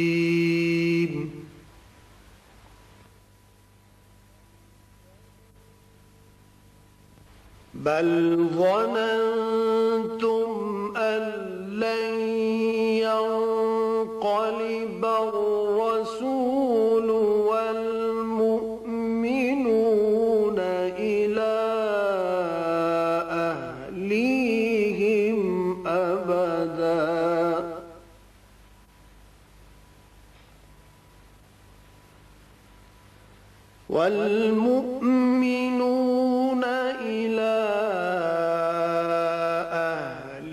الرحيم بل ظننتم أن لن ينقلب الرسول والمؤمنون إلى أهليهم أبدا والمؤمنون إلى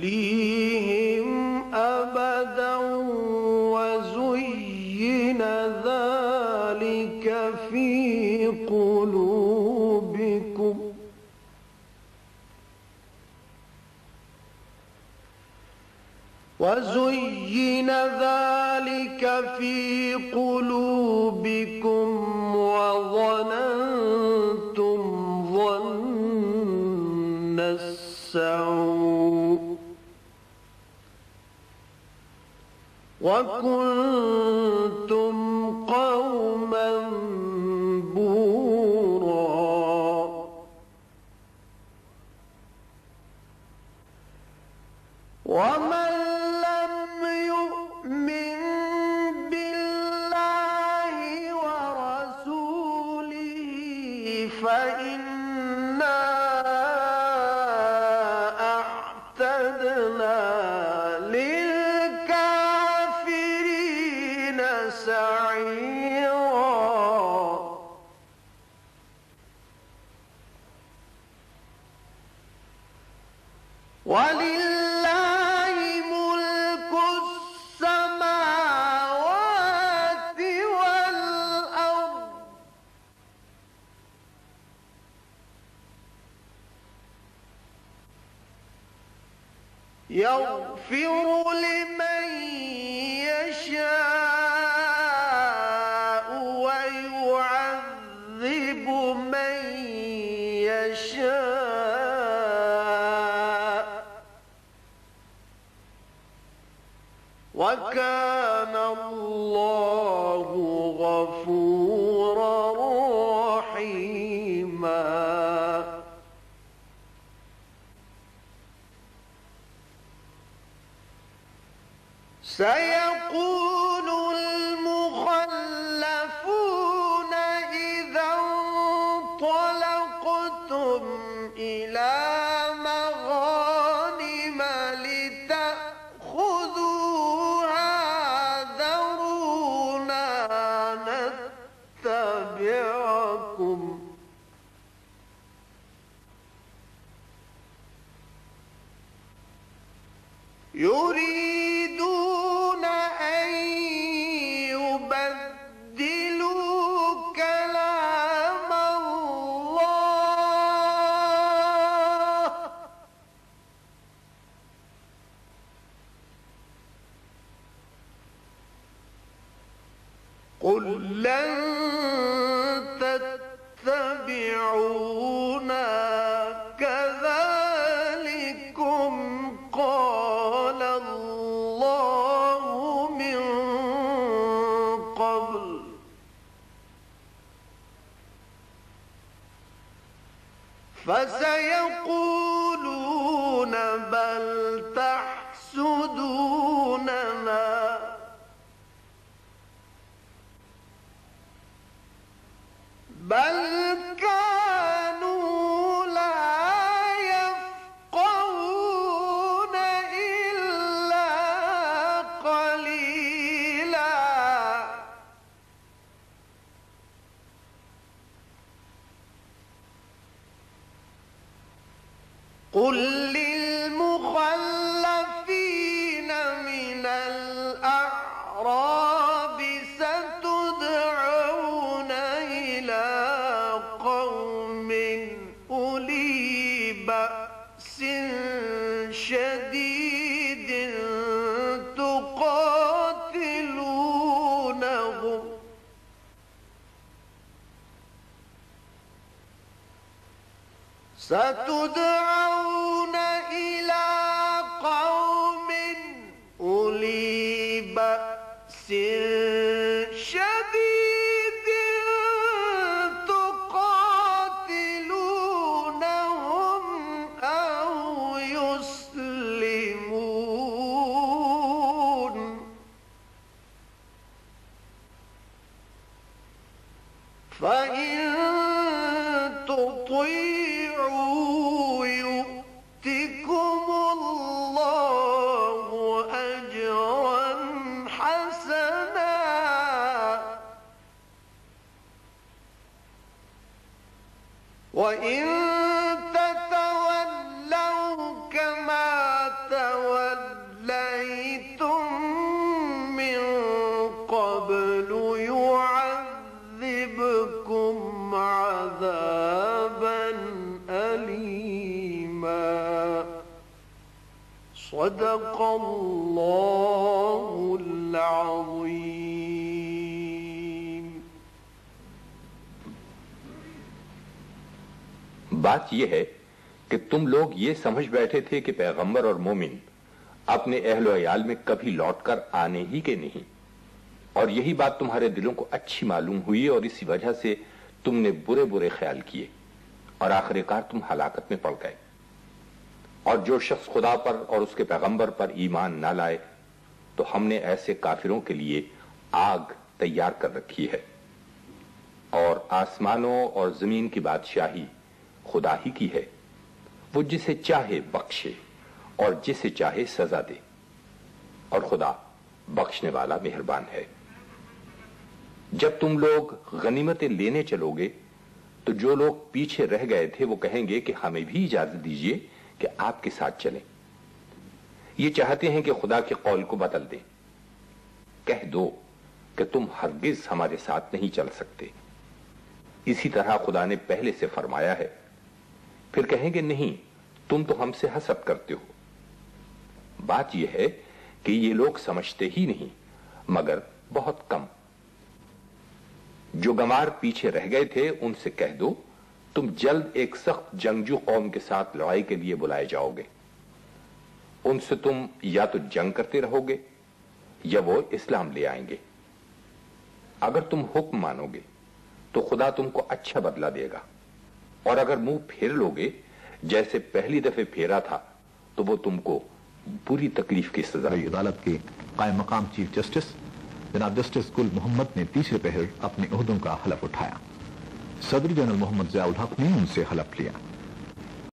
أهليهم أبدا وزين ذلك في قلوبكم وظننتم ظن السوء وكنتم قوما بورا ومن لم يؤمن بالله ورسوله فإنا أعتدنا للكافرين سعيرا ولله ملك السماوات والأرض يغفر لمن يشاء ويعذب من يشاء وكان الله غفورا رحيما سيقول المخلفون إذا انطلقتم إلى مغانم لتأخذوها ذرونا نتبعكم يريدون أن يبدلوا كلام الله قل لن تتبعونا كذلكم قال الله من قبل فسيقولون بل تحسدوننا بل كانوا لا يفقهون إلا قليلا قل للمخلفين من الأعراب ستدعون إلى قوم أولي بأس شديد تقاتلونهم ستدعون إلى قوم شديد تقاتلونهم أو يسلمون فإن تطيعوا يؤتكم الله أجرا حسنا وإن تتولوا كما توليتم من قبل يعذبكم عذابا أليما صدق الله العظيم. بات یہ ہے کہ تم لوگ یہ سمجھ بیٹھے تھے کہ پیغمبر اور مومن اپنے اہل و عیال میں کبھی لوٹ کر آنے ہی کے نہیں، اور یہی بات تمہارے دلوں کو اچھی معلوم ہوئی اور اسی وجہ سے تم نے برے برے خیال کیے اور آخر کار تم ہلاکت میں پڑ گئے. اور جو شخص خدا پر اور اس کے پیغمبر پر ایمان نہ لائے تو ہم نے ایسے کافروں کے لیے آگ تیار کر رکھی ہے. اور آسمانوں اور زمین کی بادشاہی خدا ہی کی ہے، وہ جسے چاہے بخشے اور جسے چاہے سزا دے، اور خدا بخشنے والا مہربان ہے. جب تم لوگ غنیمتیں لینے چلو گے تو جو لوگ پیچھے رہ گئے تھے وہ کہیں گے کہ ہمیں بھی اجازت دیجئے کہ آپ کے ساتھ چلیں. یہ چاہتے ہیں کہ خدا کے قول کو بدل دیں. کہہ دو کہ تم ہرگز ہمارے ساتھ نہیں چل سکتے. اسی طرح خدا نے پہلے سے فرمایا ہے. پھر کہیں گے نہیں، تم تو ہم سے حسد کرتے ہو. بات یہ ہے کہ یہ لوگ سمجھتے ہی نہیں مگر بہت کم. جو گمار پیچھے رہ گئے تھے ان سے کہہ دو تم جلد ایک سخت جنگجو قوم کے ساتھ لڑائی کے لیے بلائے جاؤ گے. ان سے تم یا تو جنگ کرتے رہو گے یا وہ اسلام لے آئیں گے. اگر تم حکم مانو گے تو خدا تم کو اچھا بدلہ دے گا، اور اگر منہ پھیر لو گے جیسے پہلی دفعہ پھیرا تھا تو وہ تم کو بری تکلیف کی سزا. عدالت کے قائم مقام چیف جسٹس جناب جسٹس گل محمد نے تیسرے پہر اپنے عہدوں کا حلف اٹھایا. صدر جنرل محمد ضیاء الحق نے ان سے حلف لیا.